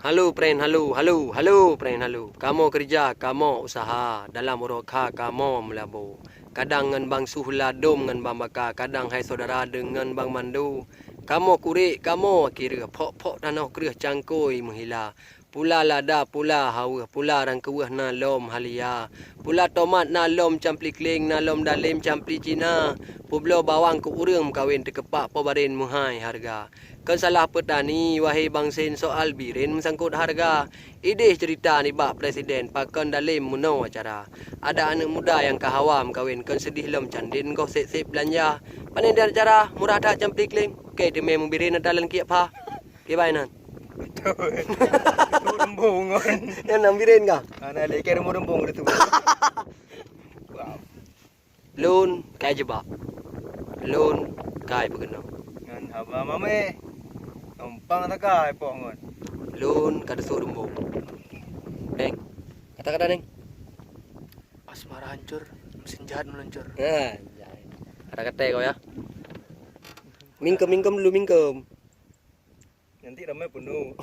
Halo friend, halo friend, halo. Kamu kerja, kamu usaha, dalam uroka kamu melabo. Kadang ngan bang suhla dom ngan bang baka, kadang hai saudara dengan bang mandu. Kamu kurik, kamu kira pok tanah kira cangkoi menghila. Pula lada, pula hawa, pula rang kewah na lom halia. Pula tomat na lom campli kling, na lom dalim campli Cina. Publo bawang ku urang kawin tekepak pobarin muhai harga. Kan salah petani, wahai bang sen soal birin sangkut harga. Ideh cerita ni bak presiden, pakan dalim muno acara. Ada anak muda yang kahawam kawin, kan sedih lom candin kau sip-sip belanja. Panen dia cara murah tak campli kling. Okey, demi membirin dalan kiap ha. Gimana? Betul. Itu rembung kan. Yang nambirin kah? Ana lekar rembung itu. Wow. Lun kai jebak. Lun kai pegeno. Ngan haba mame. Numpang tak kai pok ngon. Lun kada surumbung. Neng. Kata-kata neng. Asmara hancur, mesin jahat meluncur. Nah, kata-kata kau ya. Mingkem dulu mingkem. Nanti ramai penuh.